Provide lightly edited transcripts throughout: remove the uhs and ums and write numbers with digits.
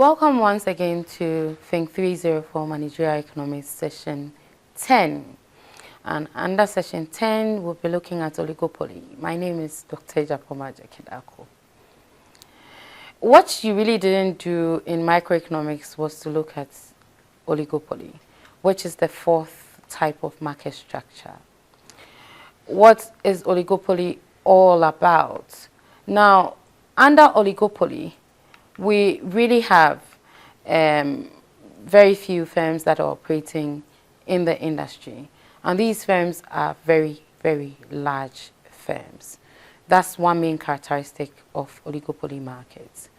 Welcome once again to Think 304 Managerial Economics Session 10. And under Session 10, we'll be looking at oligopoly. My name is Dr. Japoma Jakidako. What you really didn't do in microeconomics was to look at oligopoly, which is the fourth type of market structure. What is oligopoly all about? Now, under oligopoly, we really have very few firms that are operating in the industry. And these firms are very, very large firms. That's one main characteristic of oligopoly markets.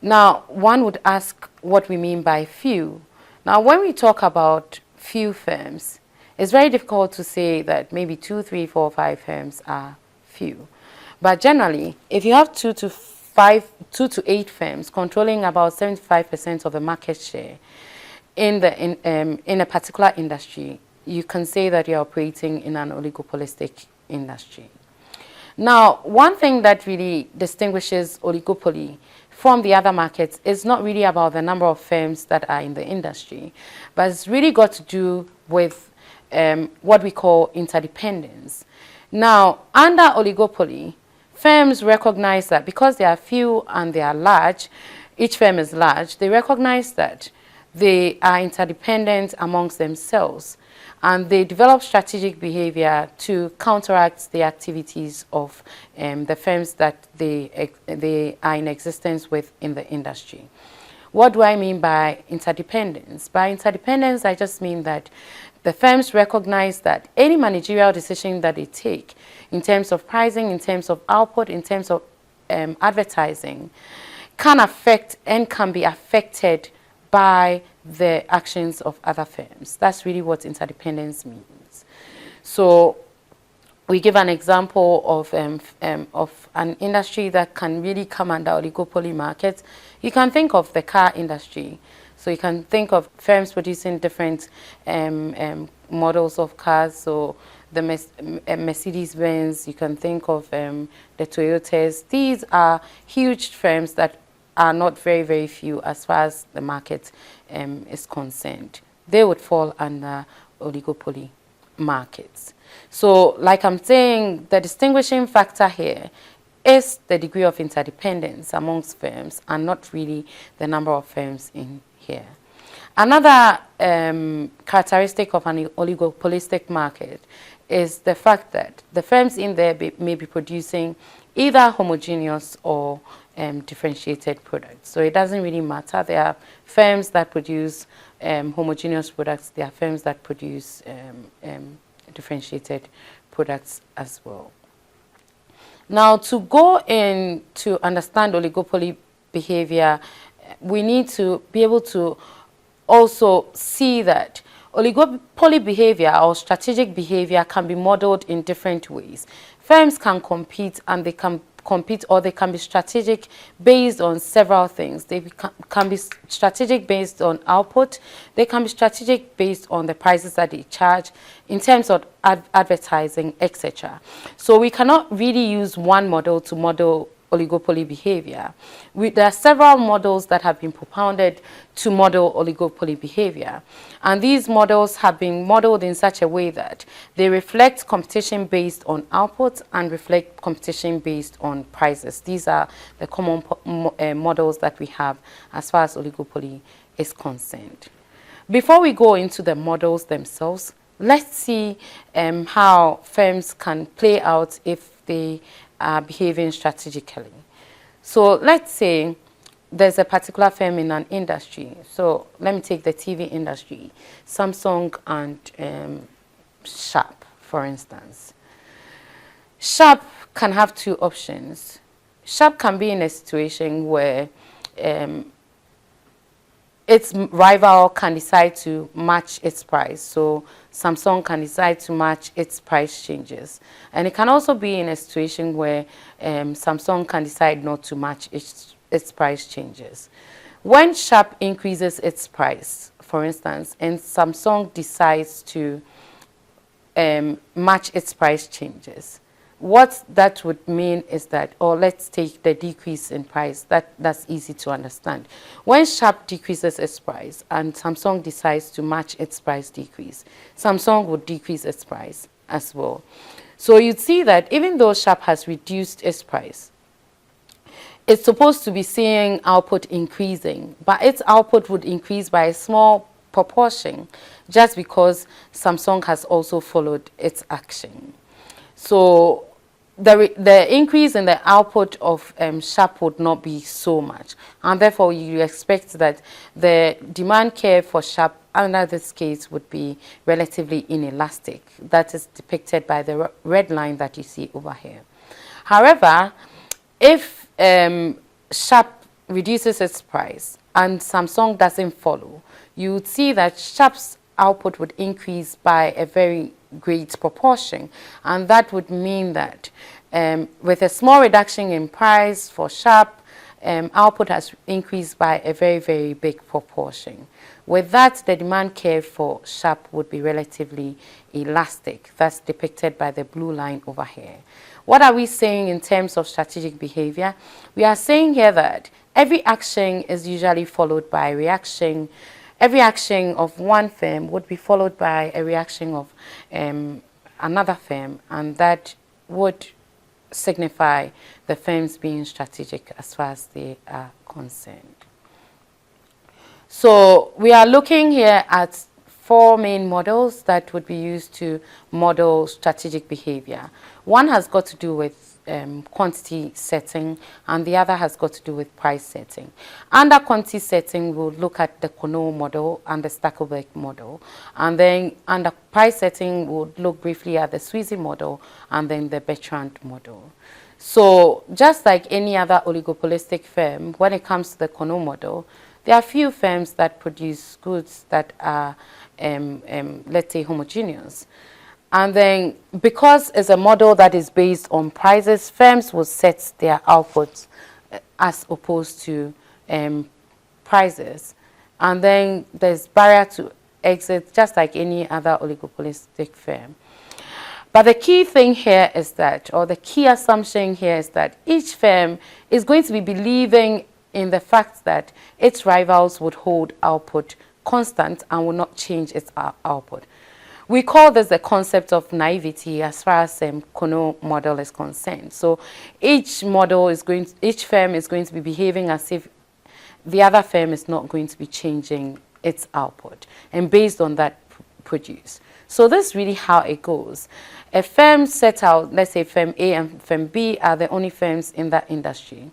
Now, one would ask what we mean by few. Now, when we talk about few firms, it's very difficult to say that maybe 2, 3, 4, 5 firms are few. But generally, if you have 2 to 8 firms controlling about 75% of the market share in a particular industry, you can say that you're operating in an oligopolistic industry. Now, one thing that really distinguishes oligopoly from the other markets is not really about the number of firms that are in the industry, but it's really got to do with what we call interdependence. Now, under oligopoly, firms recognize that because they are few and they are large, each firm is large, they recognize that they are interdependent amongst themselves, and they develop strategic behavior to counteract the activities of the firms that they are in existence with in the industry. What do I mean by interdependence? By interdependence, I just mean that the firms recognize that any managerial decision that they take in terms of pricing, in terms of output, in terms of advertising, can affect and can be affected by the actions of other firms. That's really what interdependence means. So we give an example of an industry that can really come under oligopoly markets. You can think of the car industry. So you can think of firms producing different models of cars. So the Mercedes-Benz, you can think of the Toyotas. These are huge firms that are not very, very few as far as the market is concerned. They would fall under oligopoly markets. So like I'm saying, the distinguishing factor here is the degree of interdependence amongst firms and not really the number of firms in here. Another characteristic of an oligopolistic market is the fact that the firms in there may be producing either homogeneous or differentiated products. So it doesn't really matter. There are firms that produce homogeneous products. There are firms that produce differentiated products as well. Now, to go in to understand oligopoly behavior, we need to be able to also see that oligopoly behavior or strategic behavior can be modeled in different ways. Firms can compete, and they can compete, or they can be strategic based on several things. They can be strategic based on output. They can be strategic based on the prices that they charge in terms of advertising, etc. So we cannot really use one model to model oligopoly behavior. There are several models that have been propounded to model oligopoly behavior. And these models have been modeled in such a way that they reflect competition based on output and reflect competition based on prices. These are the common models that we have as far as oligopoly is concerned. Before we go into the models themselves, let's see how firms can play out if they are behaving strategically. So let's say there's a particular firm in an industry. So let me take the TV industry, Samsung and Sharp, for instance. Sharp can have two options. Sharp can be in a situation where its rival can decide to match its price. So Samsung can decide to match its price changes. And it can also be in a situation where Samsung can decide not to match its price changes. When Sharp increases its price, for instance, and Samsung decides to match its price changes, what that would mean is that, or let's take the decrease in price, that's easy to understand. When Sharp decreases its price and Samsung decides to match its price decrease, Samsung would decrease its price as well. So you'd see that even though Sharp has reduced its price, it's supposed to be seeing output increasing, but its output would increase by a small proportion just because Samsung has also followed its action. So the increase in the output of Sharp would not be so much, and therefore you expect that the demand curve for Sharp under this case would be relatively inelastic. That is depicted by the red line that you see over here. However, if Sharp reduces its price and Samsung doesn't follow, you would see that Sharp's output would increase by a very great proportion, and that would mean that with a small reduction in price for Sharp, output has increased by a very, very big proportion. With that, the demand curve for Sharp would be relatively elastic. That's depicted by the blue line over here. What are we saying in terms of strategic behavior? We are saying here that every action is usually followed by a reaction. Every action of one firm would be followed by a reaction of another firm, and that would signify the firms being strategic as far as they are concerned. So we are looking here at 4 main models that would be used to model strategic behavior. One has got to do with quantity setting, and the other has got to do with price setting. Under quantity setting, we'll look at the Cournot model and the Stackelberg model, and then under price setting, we'll look briefly at the Sweezy model and then the Bertrand model. So just like any other oligopolistic firm, when it comes to the Cournot model, there are few firms that produce goods that are, let's say, homogeneous. And then, because it's a model that is based on prices, firms will set their outputs as opposed to prices. And then there's barrier to exit, just like any other oligopolistic firm. But the key thing here is that, or the key assumption here is that each firm is going to be believing in the fact that its rivals would hold output constant and will not change its output. We call this the concept of naivety as far as Cournot model is concerned. So each firm is going to be behaving as if the other firm is not going to be changing its output, and based on that produce. So this is really how it goes. A firm set out, let's say firm A and firm B are the only firms in that industry.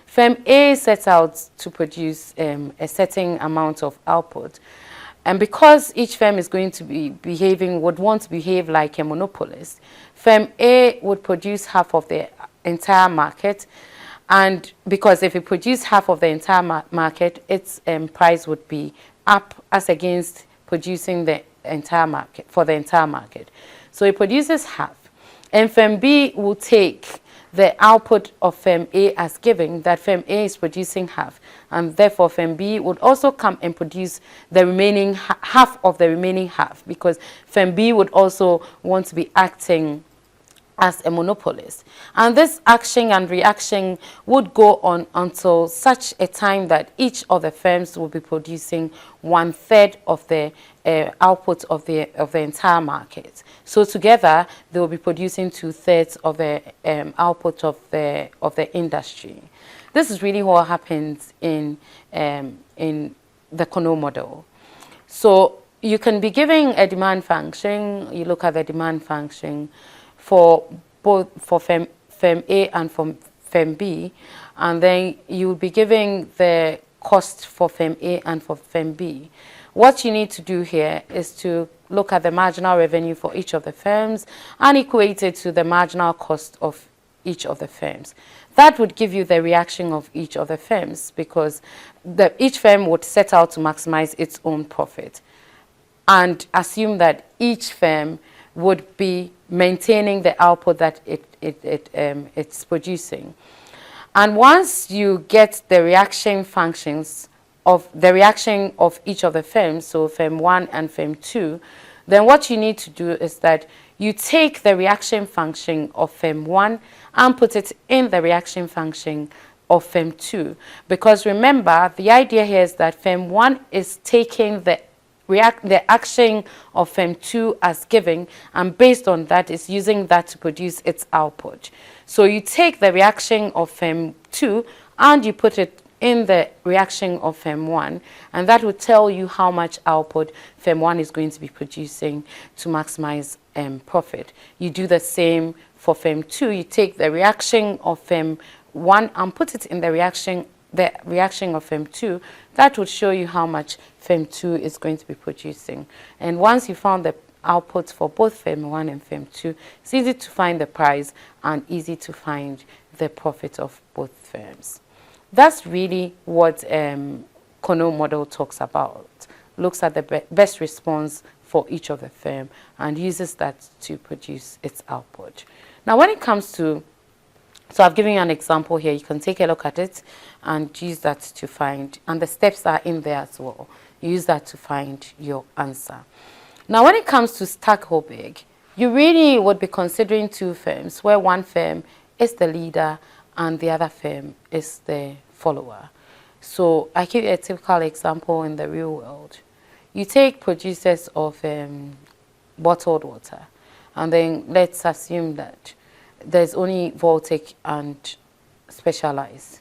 Firm A sets out to produce a certain amount of output. And because each firm is going to be would want to behave like a monopolist, firm A would produce half of the entire market. And because if it produced half of the entire market, its price would be up as against producing the entire market, for the entire market. So it produces half. And firm B will take the output of firm A as given, that firm A is producing half, and therefore firm B would also come and produce the remaining half of the remaining half, because firm B would also want to be acting as a monopolist. And this action and reaction would go on until such a time that each of the firms will be producing 1/3 of the output of the entire market. So together they will be producing 2/3 of the output of the industry. This is really what happens in the Cournot model. So you can be giving a demand function. You look at the demand function for both firm A and for firm B, and then you will be giving the cost for firm A and for firm B. What you need to do here is to look at the marginal revenue for each of the firms and equate it to the marginal cost of each of the firms. That would give you the reaction of each of the firms, because each firm would set out to maximize its own profit and assume that each firm would be maintaining the output that it's producing. And once you get the reaction functions of the reaction of each of the firms, so firm 1 and firm 2, then what you need to do is that you take the reaction function of firm 1 and put it in the reaction function of firm 2. Because remember, the idea here is that firm 1 is taking the action of firm 2 as given, and based on that is using that to produce its output. So you take the reaction of firm 2 and you put it in the reaction of firm 1, and that will tell you how much output firm 1 is going to be producing to maximize profit. You do the same for firm 2. You take the reaction of firm 1 and put it in the reaction of firm 2. That would show you how much firm 2 is going to be producing. And once you found the output for both firm 1 and firm 2, it's easy to find the price and easy to find the profit of both firms. That's really what Cournot model talks about. Looks at the best response for each of the firm and uses that to produce its output. Now when it comes to, so I've given you an example here, you can take a look at it and use that to find, and the steps are in there as well. Use that to find your answer. Now when it comes to Stackelberg, you really would be considering two firms, where one firm is the leader and the other firm is the follower. So I give you a typical example in the real world. You take producers of bottled water, and then let's assume that there's only Voltic and Specialized.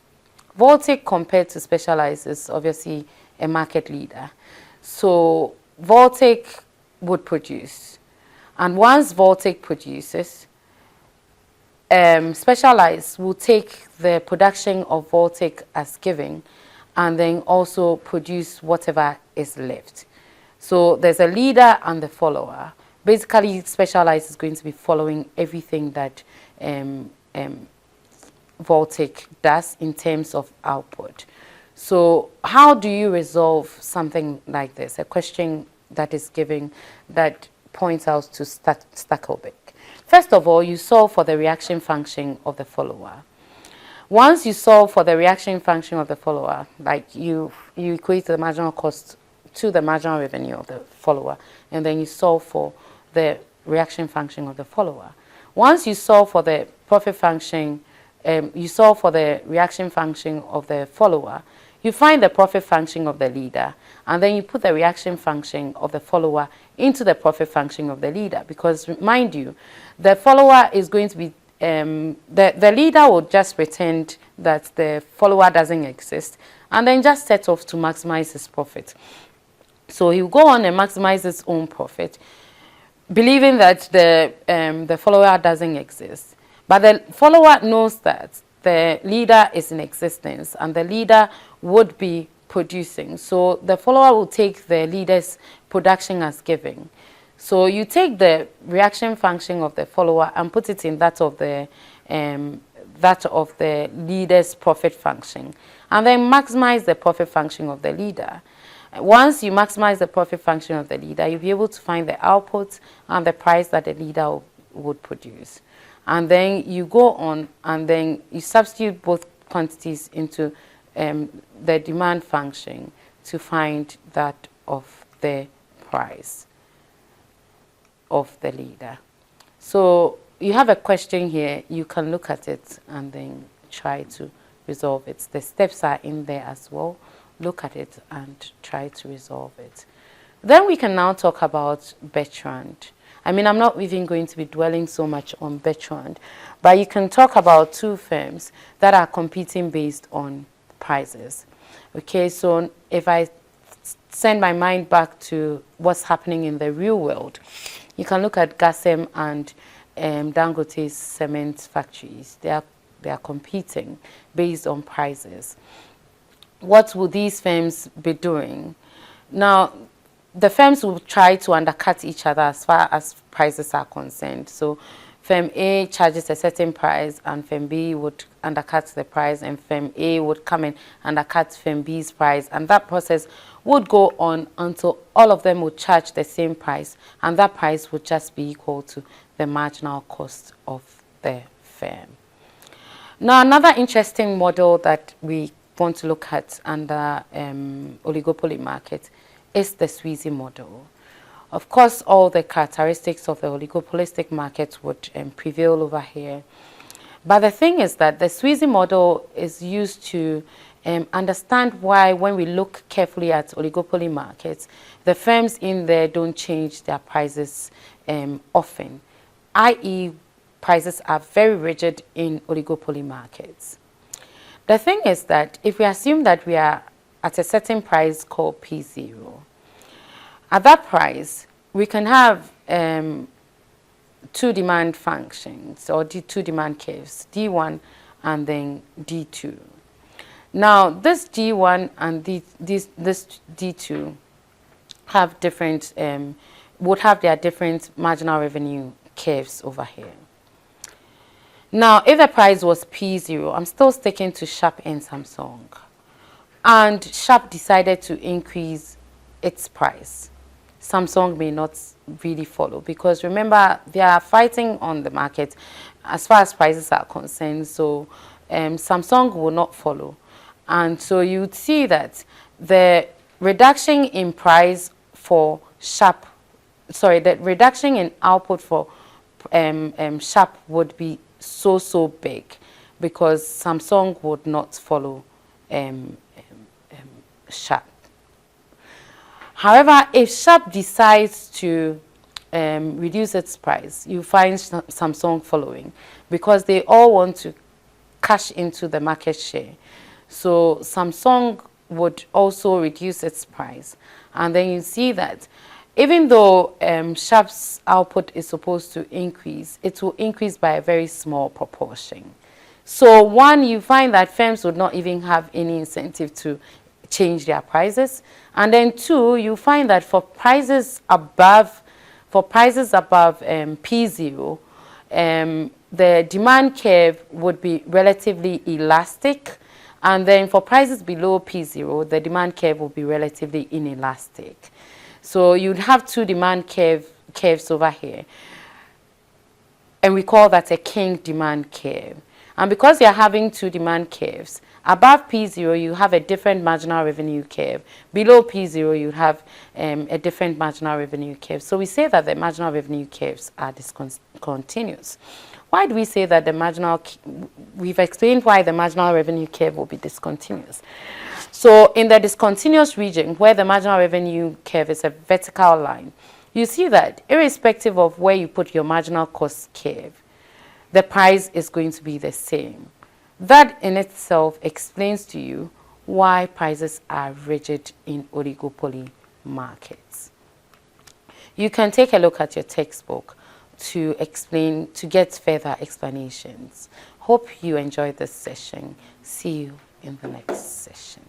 Voltic compared to Specialized is obviously a market leader. So Voltic would produce, and once Voltic produces, Specialized will take the production of Voltic as given and then also produce whatever is left. So there's a leader and the follower. Basically, Specialized is going to be following everything that Voltic does in terms of output. So how do you resolve something like this? A question that is given that points out to Stackelberg. First of all, you solve for the reaction function of the follower. Once you solve for the reaction function of the follower, like you equate the marginal cost to the marginal revenue of the follower, and then you solve for the reaction function of the follower. Once you solve for the profit function, you solve for the reaction function of the follower, you find the profit function of the leader, and then you put the reaction function of the follower into the profit function of the leader. Because mind you, the follower is going to be, the leader will just pretend that the follower doesn't exist, and then just set off to maximize his profit. So he'll go on and maximize his own profit, believing that the follower doesn't exist. But the follower knows that the leader is in existence and the leader would be producing. So the follower will take the leader's production as given. So you take the reaction function of the follower and put it in that of the leader's profit function, and then maximize the profit function of the leader. Once you maximize the profit function of the leader, you'll be able to find the output and the price that the leader would produce. And then you go on and then you substitute both quantities into the demand function to find that of the price of the leader. So you have a question here, you can look at it and then try to resolve it. The steps are in there as well. Look at it and try to resolve it. Then we can now talk about Bertrand. I mean, I'm not even going to be dwelling so much on Bertrand, but you can talk about two firms that are competing based on prices. Okay, so if I send my mind back to what's happening in the real world, you can look at Gasem and Dangote's cement factories. They are competing based on prices. What will these firms be doing? Now, the firms will try to undercut each other as far as prices are concerned. So firm A charges a certain price and firm B would undercut the price, and firm A would come and undercut firm B's price, and that process would go on until all of them would charge the same price, and that price would just be equal to the marginal cost of the firm. Now, another interesting model that we want to look at under oligopoly market is the Sweezy model. Of course, all the characteristics of the oligopolistic market would prevail over here. But the thing is that the Sweezy model is used to understand why, when we look carefully at oligopoly markets, the firms in there don't change their prices often, i.e. prices are very rigid in oligopoly markets. The thing is that if we assume that we are at a certain price called P0, at that price, we can have two demand functions, or two demand curves, D1 and then D2. Now, this D1 and this D2 have different, would have their different marginal revenue curves over here. Now, if the price was P0, I'm still sticking to Sharp and Samsung. And Sharp decided to increase its price. Samsung may not really follow, because remember, they are fighting on the market as far as prices are concerned. So Samsung will not follow. And so you would see that the reduction in price for Sharp, sorry, the reduction in output for Sharp would be so big, because Samsung would not follow Sharp. However, if Sharp decides to reduce its price, you find Samsung following, because they all want to cash into the market share. So Samsung would also reduce its price. And then you see that even though Sharp's output is supposed to increase, it will increase by a very small proportion. So one, you find that firms would not even have any incentive to change their prices. And then two, you find that for prices above P0, the demand curve would be relatively elastic. And then for prices below P0, the demand curve will be relatively inelastic. So you'd have two demand curves over here. And we call that a king demand curve. And because you're having two demand curves, above P0, you have a different marginal revenue curve. Below P0, you have a different marginal revenue curve. So we say that the marginal revenue curves are discontinuous. Why do we say that the marginal, we've explained why the marginal revenue curve will be discontinuous. So in the discontinuous region, where the marginal revenue curve is a vertical line, you see that irrespective of where you put your marginal cost curve, the price is going to be the same. That in itself explains to you why prices are rigid in oligopoly markets. You can take a look at your textbook to get further explanations. Hope you enjoyed this session. See you in the next session.